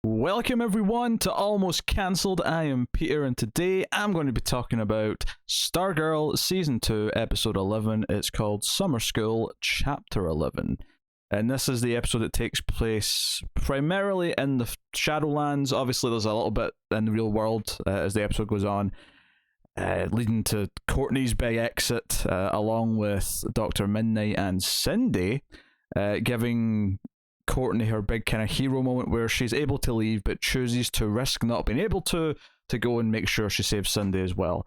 Welcome everyone to Almost Cancelled. I am Peter, and today I'm going to be talking about Stargirl Season 2, Episode 11. It's called Summer School, Chapter 11. And this is the episode that takes place primarily in the Shadowlands. Obviously, there's a little bit in the real world as the episode goes on, leading to Courtney's big exit, along with Dr. Midnight and Cindy, giving Courtney her big kind of hero moment where she's able to leave but chooses to risk not being able to go and make sure she saves Cindy as well.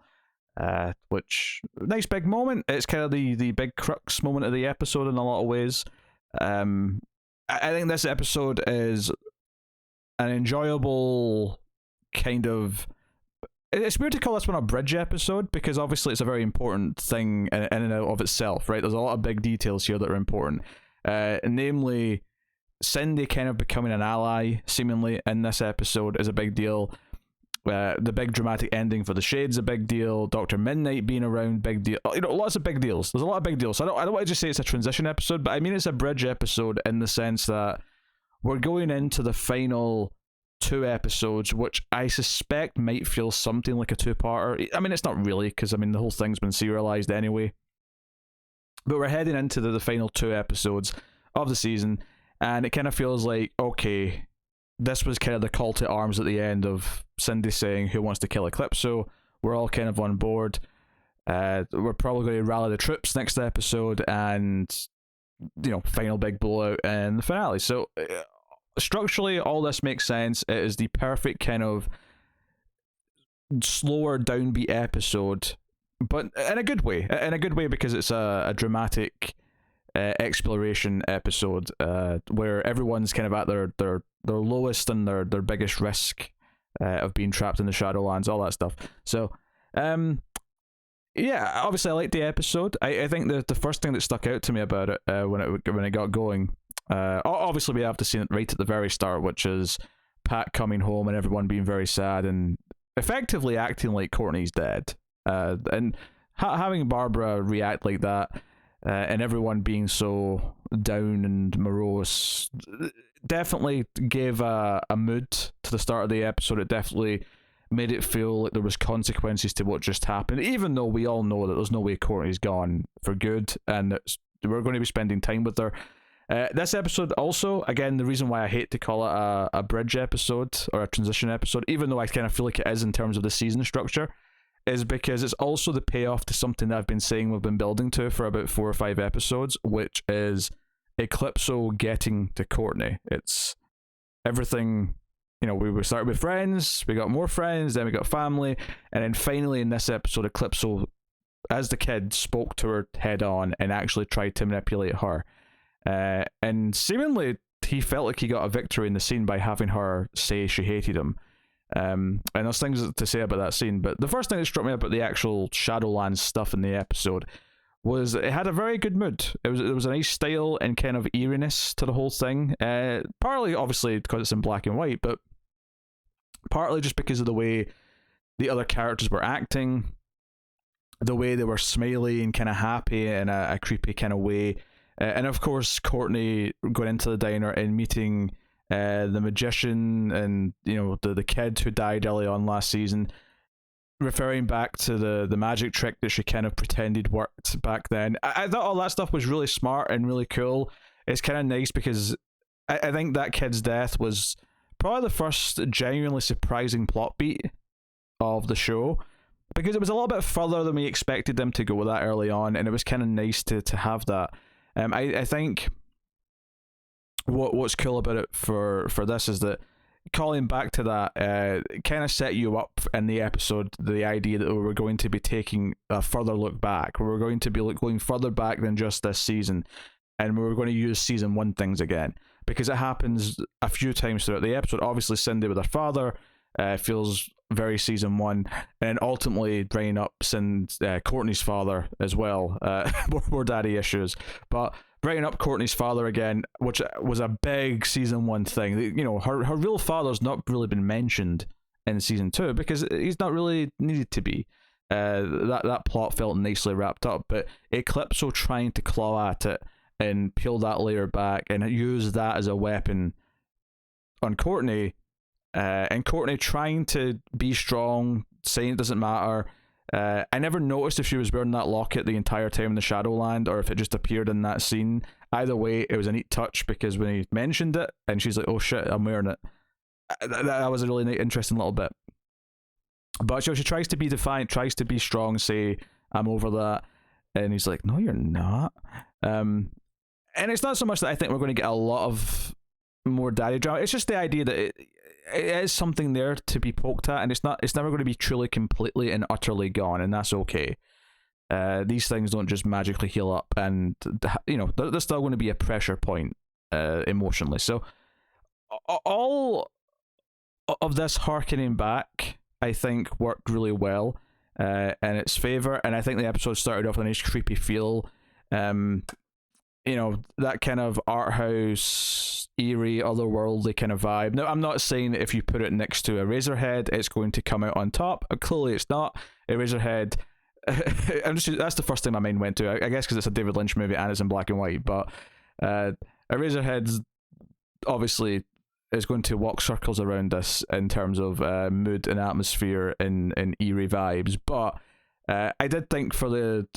Which, nice big moment. It's kind of the big crux moment of the episode in a lot of ways. I think this episode is an enjoyable kind of... It's weird to call this one a bridge episode because obviously it's a very important thing in and out of itself, right? There's a lot of big details here that are important. Namely, Cindy kind of becoming an ally, seemingly, in this episode is a big deal. The big dramatic ending for the Shade's a big deal. Dr. Midnight being around, big deal. You know, lots of big deals. There's a lot of big deals. So I don't want to just say it's a transition episode, but I mean it's a bridge episode in the sense that we're going into the final two episodes, which I suspect might feel something like a two-parter. I mean, it's not really, because I mean the whole thing's been serialized anyway. But we're heading into the final two episodes of the season, and it kind of feels like, okay, this was kind of the call to arms at the end of Cindy saying, who wants to kill Eclipso? We're all kind of on board. We're probably going to rally the troops next episode, and, you know, final big blowout in the finale. So, structurally, all this makes sense. It is the perfect kind of slower, downbeat episode, but in a good way. In a good way because it's a dramatic exploration episode where everyone's kind of at their lowest and their biggest risk of being trapped in the Shadowlands, all that stuff. So yeah, obviously I liked the episode. I think the first thing that stuck out to me about it when it got going, obviously we have to see it right at the very start, which is Pat coming home and everyone being very sad and effectively acting like Courtney's dead, and having Barbara react like that, and everyone being so down and morose, definitely gave a mood to the start of the episode. It definitely made it feel like there was consequences to what just happened, even though we all know that there's no way Courtney's gone for good and that we're going to be spending time with her. This episode also, again, the reason why I hate to call it a bridge episode or a transition episode, even though I kind of feel like it is in terms of the season structure, is because it's also the payoff to something that I've been saying we've been building to for about 4 or 5 episodes, which is Eclipso getting to Courtney. It's everything, you know, we started with friends, we got more friends, then we got family, and then finally in this episode, Eclipso, as the kid, spoke to her head on and actually tried to manipulate her. And seemingly he felt like he got a victory in the scene by having her say she hated him. And there's things to say about that scene, but the first thing that struck me about the actual Shadowlands stuff in the episode was it had a very good mood. It was a nice style and kind of eeriness to the whole thing. Partly obviously because it's in black and white, but partly just because of the way the other characters were acting, the way they were smiley and kind of happy in a creepy kind of way. And of course, Courtney going into the diner and meeting the magician and, you know, the kid who died early on last season, referring back to the magic trick that she kind of pretended worked back then. I thought all that stuff was really smart and really cool. It's kind of nice because I think that kid's death was probably the first genuinely surprising plot beat of the show, because it was a little bit further than we expected them to go with that early on, and it was kind of nice to have that. I think what's cool about it for this is that calling back to that kind of set you up in the episode, the idea that we were going to be taking a further look back. We were going to be going further back than just this season, and we were going to use season 1 things again, because it happens a few times throughout the episode. Obviously Cindy with her father feels very season 1, and ultimately bringing up Courtney's father as well. More daddy issues, but bringing up Courtney's father again, which was a big season 1 thing. You know, her real father's not really been mentioned in season 2 because he's not really needed to be. That plot felt nicely wrapped up, but Eclipso trying to claw at it and peel that layer back and use that as a weapon on Courtney and Courtney trying to be strong, saying it doesn't matter. I never noticed if she was wearing that locket the entire time in the Shadowland or if it just appeared in that scene. Either way, it was a neat touch because when he mentioned it and she's like, oh shit, I'm wearing it. That was a really neat, interesting little bit. But she tries to be defiant, tries to be strong, say, I'm over that. And he's like, no, you're not. And it's not so much that I think we're going to get a lot of more daddy drama. It's just the idea that it is something there to be poked at, and it's never going to be truly, completely, and utterly gone, and that's okay. These things don't just magically heal up, and there's still going to be a pressure point emotionally. So all of this harkening back, I think, worked really well in its favor, and I think the episode started off with a nice creepy feel. That kind of art house, eerie, otherworldly kind of vibe. Now, I'm not saying that if you put it next to Eraserhead, it's going to come out on top. Clearly, it's not. Eraserhead, that's the first thing my mind went to. I guess because it's a David Lynch movie and it's in black and white. But Eraserhead obviously is going to walk circles around this in terms of mood and atmosphere and eerie vibes. But I did think for the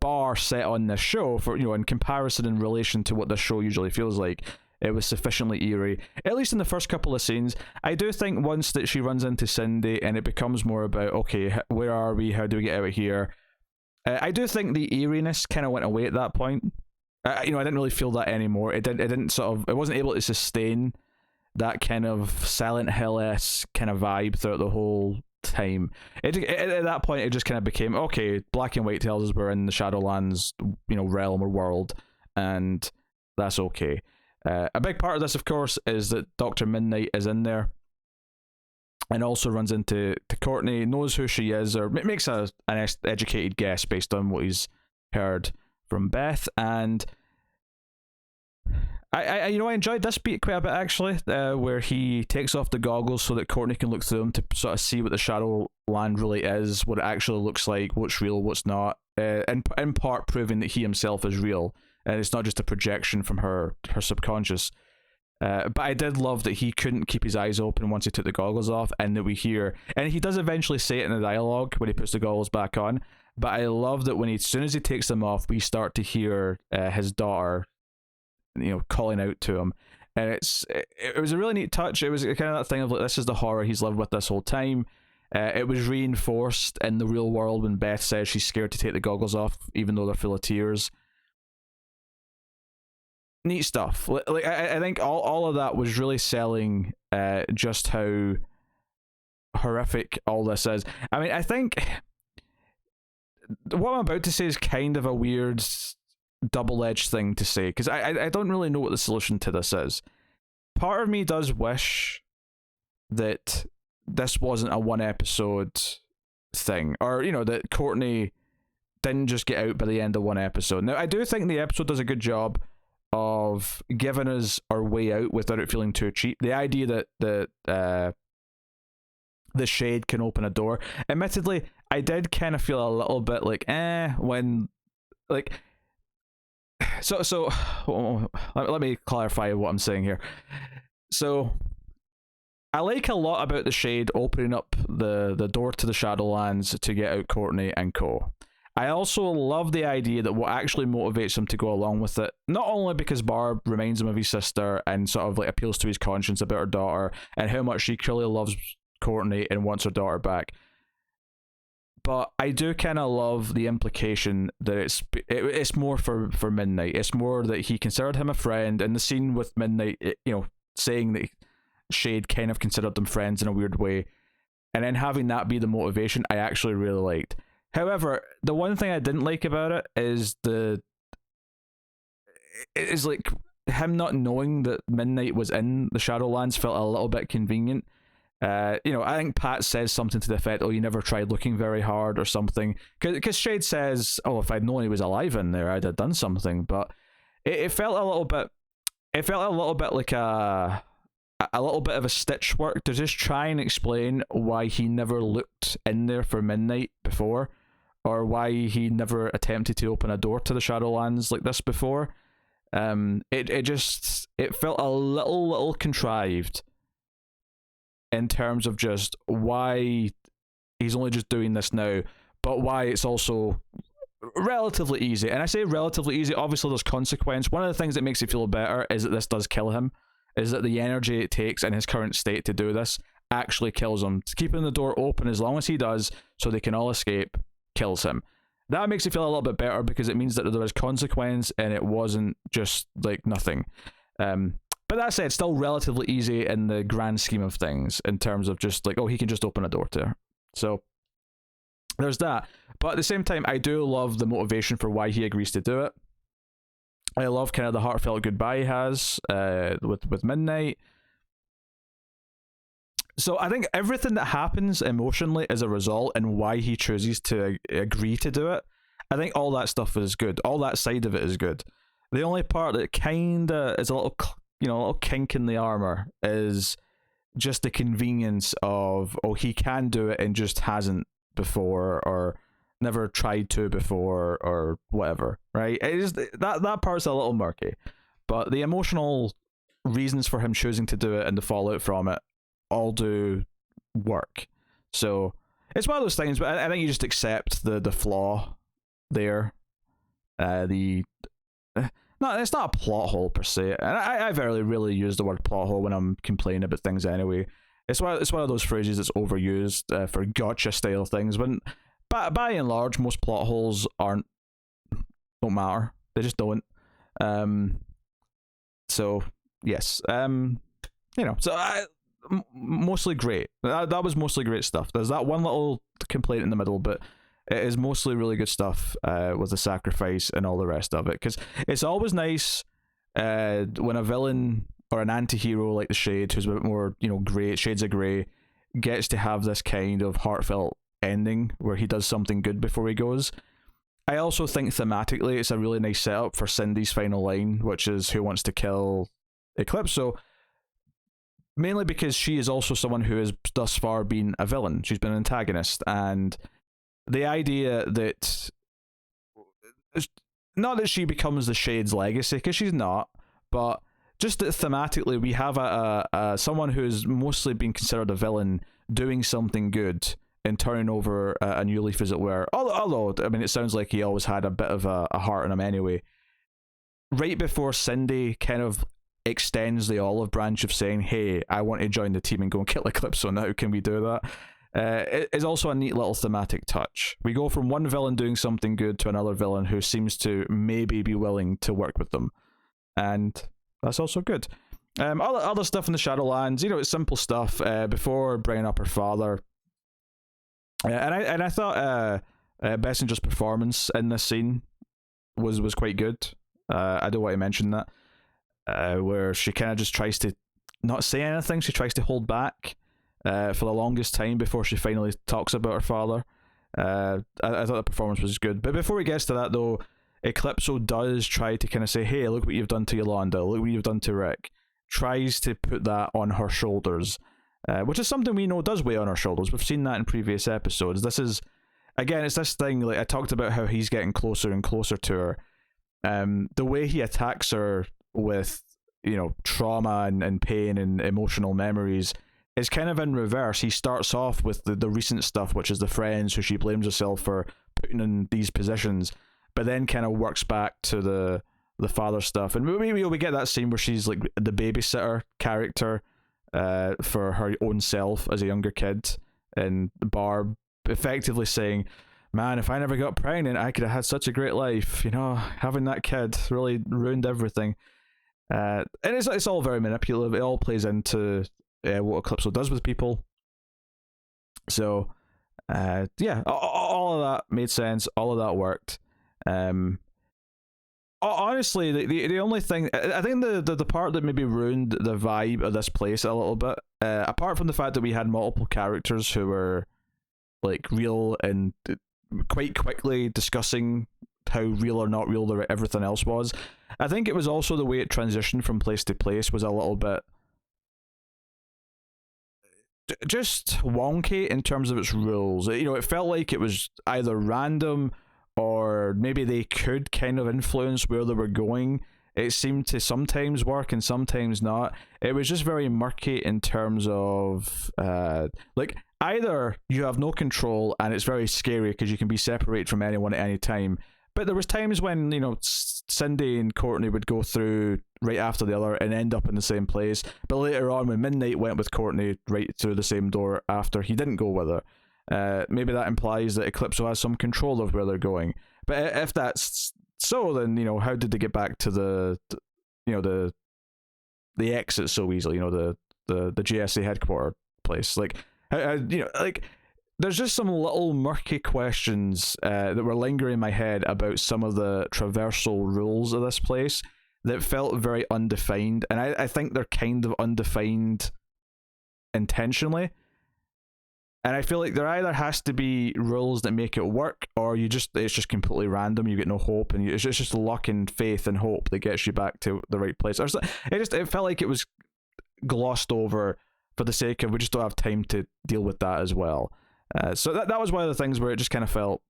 bar set on this show, for in comparison in relation to what this show usually feels like, it was sufficiently eerie, at least in the first couple of scenes. I do think once that she runs into Cindy and it becomes more about, okay, where are we, how do we get out of here, I do think the eeriness kind of went away at that point. I didn't really feel that anymore. It wasn't able to sustain that kind of Silent Hill-esque kind of vibe throughout the whole time. At that point, it just kind of became, okay, black and white tells us we're in the Shadowlands, realm or world, and that's okay. A big part of this, of course, is that Dr. Midnight is in there and also runs into Courtney, knows who she is, or makes an educated guess based on what he's heard from Beth. And I enjoyed this beat quite a bit, actually, where he takes off the goggles so that Courtney can look through them to sort of see what the Shadowland really is, what it actually looks like, what's real, what's not, in part proving that he himself is real, and it's not just a projection from her subconscious. But I did love that he couldn't keep his eyes open once he took the goggles off, and that we hear, and he does eventually say it in the dialogue when he puts the goggles back on, but I love that as soon as he takes them off, we start to hear his daughter calling out to him, and it was a really neat touch. It was kind of that thing of like, this is the horror he's lived with this whole time. It was reinforced in the real world when Beth says she's scared to take the goggles off even though they're full of tears. Neat stuff. Like I think all of that was really selling just how horrific all this is. I mean, I think what I'm about to say is kind of a weird double-edged thing to say, because I don't really know what the solution to this is. Part of me does wish that this wasn't a one episode thing, or that Courtney didn't just get out by the end of one episode. Now, I do think the episode does a good job of giving us our way out without it feeling too cheap. The idea that the shade can open a door, admittedly, I did kind of feel a little bit like when like So let me clarify what I'm saying here. So I like a lot about the shade opening up the door to the Shadowlands to get out Courtney and co. I also love the idea that what actually motivates him to go along with it, not only because Barb reminds him of his sister and sort of like appeals to his conscience about her daughter and how much she clearly loves Courtney and wants her daughter back, but I do kind of love the implication that it's more for Midnight. It's more that he considered him a friend, and the scene with Midnight, saying that Shade kind of considered them friends in a weird way, and then having that be the motivation, I actually really liked. However, the one thing I didn't like about it is like him not knowing that Midnight was in the Shadowlands felt a little bit convenient. I think Pat says something to the effect, "Oh, you never tried looking very hard" or something. Because Shade says, "Oh, if I'd known he was alive in there, I'd have done something." But it felt a little bit. It felt a little bit like a little bit of a stitch work to just try and explain why he never looked in there for Midnight before, or why he never attempted to open a door to the Shadowlands like this before. It felt a little contrived. in terms of just why he's only just doing this now, but why it's also relatively easy. And I say relatively easy, obviously there's consequence. One of the things that makes it feel better is that this does kill him, is that the energy it takes in his current state to do this actually kills him. Keeping the door open as long as he does so they can all escape kills him. That makes it feel a little bit better because it means that there was consequence and it wasn't just like nothing. But that said, still relatively easy in the grand scheme of things in terms of just like, oh, he can just open a door to her. So there's that. But at the same time, I do love the motivation for why he agrees to do it. I love kind of the heartfelt goodbye he has with Midnight. So I think everything that happens emotionally as a result and why he chooses to agree to do it, I think all that stuff is good. All that side of it is good. The only part that kinda is a little, a little kink in the armor is just the convenience of, oh, he can do it and just hasn't before, or never tried to before, or whatever, right? It is that part's a little murky, but the emotional reasons for him choosing to do it and the fallout from it all do work. So it's one of those things, but I think you just accept the flaw there. No, it's not a plot hole per se, and I very rarely use the word plot hole when I'm complaining about things anyway. It's one of those phrases that's overused for gotcha style things. When by and large, most plot holes don't matter. They just don't. So yes, so mostly great. That was mostly great stuff. There's that one little complaint in the middle, but it is mostly really good stuff with the sacrifice and all the rest of it. Because it's always nice when a villain or an anti-hero like the Shade, who's a bit more, grey, shades of grey, gets to have this kind of heartfelt ending where he does something good before he goes. I also think thematically it's a really nice setup for Cindy's final line, which is who wants to kill Eclipso, mainly because she is also someone who has thus far been a villain. She's been an antagonist, and the idea that, not that she becomes the Shade's legacy, because she's not, but just that thematically we have a someone who's mostly been considered a villain doing something good and turning over a new leaf, as it were. Although, I mean, it sounds like he always had a bit of a heart in him anyway. Right before Cindy kind of extends the olive branch of saying, hey, I want to join the team and go and kill Eclipso now, can we do that? It is also a neat little thematic touch. We go from one villain doing something good to another villain who seems to maybe be willing to work with them. And that's also good. Other stuff in the Shadowlands, it's simple stuff. Before bringing up her father, and I thought Bessinger's performance in this scene was quite good. I do want to mention that, where she kind of just tries to not say anything. She tries to hold back for the longest time before she finally talks about her father. I thought the performance was good. But before he gets to that, though, Eclipso does try to kind of say, hey, look what you've done to Yolanda, look what you've done to Rick. Tries to put that on her shoulders, which is something we know does weigh on her shoulders. We've seen that in previous episodes. This is, again, it's this thing, like I talked about how he's getting closer and closer to her. The way he attacks her with, trauma and pain and emotional memories is kind of in reverse. He starts off with the recent stuff, which is the friends who she blames herself for putting in these positions, but then kind of works back to the father stuff. And we get that scene where she's like the babysitter character for her own self as a younger kid, and Barb effectively saying, man, if I never got pregnant, I could have had such a great life. Having that kid really ruined everything. And it's all very manipulative. It all plays into what Eclipso does with people. So, yeah, all of that made sense. All of that worked. Honestly, the only thing, I think the part that maybe ruined the vibe of this place a little bit, apart from the fact that we had multiple characters who were like real and quite quickly discussing how real or not real everything else was, I think it was also the way it transitioned from place to place was a little bit just wonky in terms of its rules. It felt like it was either random or maybe they could kind of influence where they were going it seemed to sometimes work and sometimes not. It was just very murky in terms of like, either you have no control and it's very scary because you can be separated from anyone at any time, but there was times when, you know, Cindy and Courtney would go through right after the other and end up in the same place. But later on, when Midnight went with Courtney right through the same door after he didn't go with her, maybe that implies that Eclipso has some control of where they're going. But if that's so, then, you know, how did they get back to the exit so easily? You know, the GSA headquarter place. Like, you know, like, there's just some little murky questions that were lingering in my head about some of the traversal rules of this place that felt very undefined, and I think they're kind of undefined intentionally. And I feel like there either has to be rules that make it work, or it's just completely random. You get no hope, and it's just luck and faith and hope that gets you back to the right place. It felt like it was glossed over for the sake of, we just don't have time to deal with that as well. So that was one of the things where it just kind of felt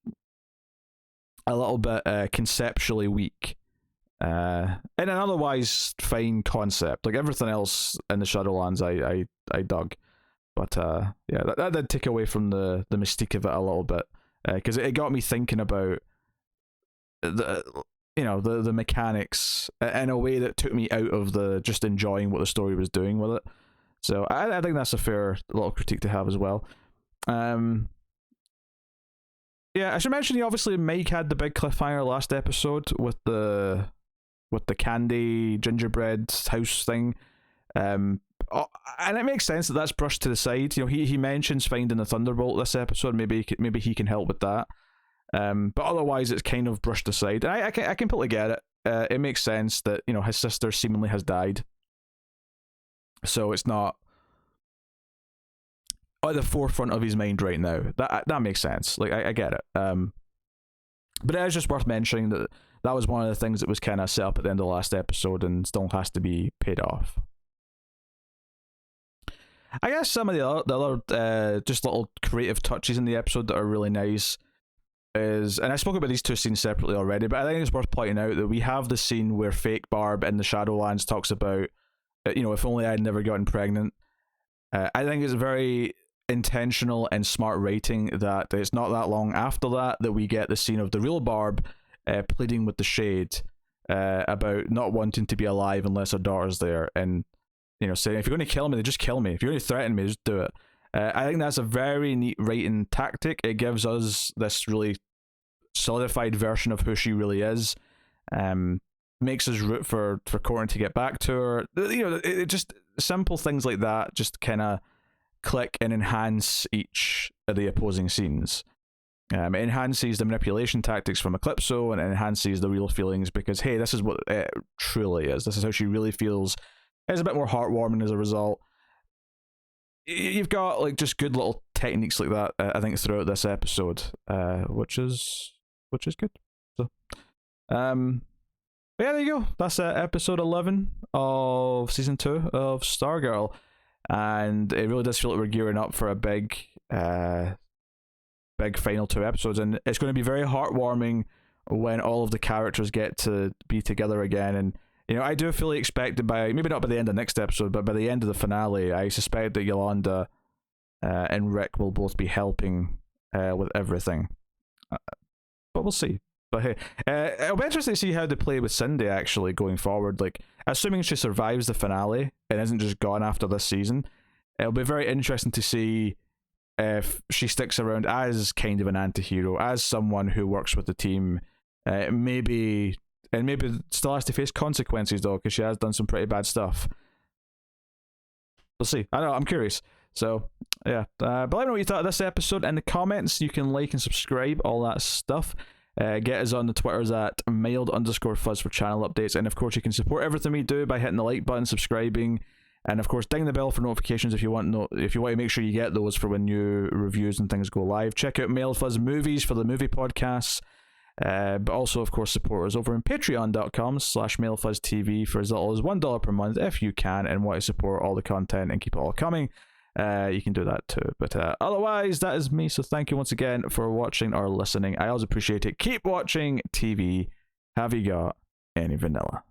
a little bit conceptually weak. In an otherwise fine concept. Like, everything else in the Shadowlands I dug. But yeah, that did take away from the mystique of it a little bit. Because it got me thinking about the mechanics in a way that took me out of the just enjoying what the story was doing with it. So I think that's a fair little critique to have as well. Yeah, I should mention, obviously Mike had the big cliffhanger last episode with the candy gingerbread house thing, and it makes sense that that's brushed to the side. You know, he mentions finding the Thunderbolt this episode. Maybe he can help with that, but otherwise it's kind of brushed aside. And I completely get it. It makes sense that, you know, his sister seemingly has died, so it's not at the forefront of his mind right now. That makes sense. Like, I get it. But it is just worth mentioning that was one of the things that was kind of set up at the end of the last episode and still has to be paid off. I guess some of the other just little creative touches in the episode that are really nice is, and I spoke about these two scenes separately already, but I think it's worth pointing out that we have the scene where fake Barb in the Shadowlands talks about, you know, if only I'd never gotten pregnant. I think it's very intentional and smart writing that it's not that long after that we get the scene of the real Barb pleading with the Shade about not wanting to be alive unless her daughter's there, and, you know, saying, if you're going to kill me, then just kill me. If you're going to threaten me, just do it. I think that's a very neat writing tactic. It gives us this really solidified version of who she really is. Makes us root for Courtney to get back to her. You know, it just simple things like that just kind of click and enhance each of the opposing scenes. It enhances the manipulation tactics from Eclipso, and it enhances the real feelings, because, hey, this is what it truly is. This is how she really feels. It's a bit more heartwarming as a result. You've got, like, just good little techniques like that, I think, throughout this episode, which is good. So, but yeah, there you go. That's episode 11 of season 2 of Stargirl. And it really does feel like we're gearing up for a big final 2 episodes, and it's going to be very heartwarming when all of the characters get to be together again. And, you know, I do fully expect that maybe not by the end of the next episode, but by the end of the finale, I suspect that Yolanda and Rick will both be helping with everything. But we'll see. But hey, it'll be interesting to see how they play with Cindy actually going forward. Like, assuming she survives the finale and isn't just gone after this season, it'll be very interesting to see if she sticks around as kind of an anti-hero, as someone who works with the team, maybe still has to face consequences though, because she has done some pretty bad stuff. We'll see. I don't know, I'm curious. So yeah, but let me know what you thought of this episode in the comments. You can like and subscribe, all that stuff. Get us on the Twitters at mild_fuzz for channel updates, and of course you can support everything we do by hitting the like button, subscribing, and of course ding the bell for notifications if you want to make sure you get those for when new reviews and things go live. Check out Mild Fuzz Movies for the movie podcasts, but also of course support us over on patreon.com/MildFuzzTV for as little as $1 per month if you can and want to support all the content and keep it all coming. You can do that too. But otherwise, that is me. So thank you once again for watching or listening. I always appreciate it. Keep watching TV. Have you got any vanilla?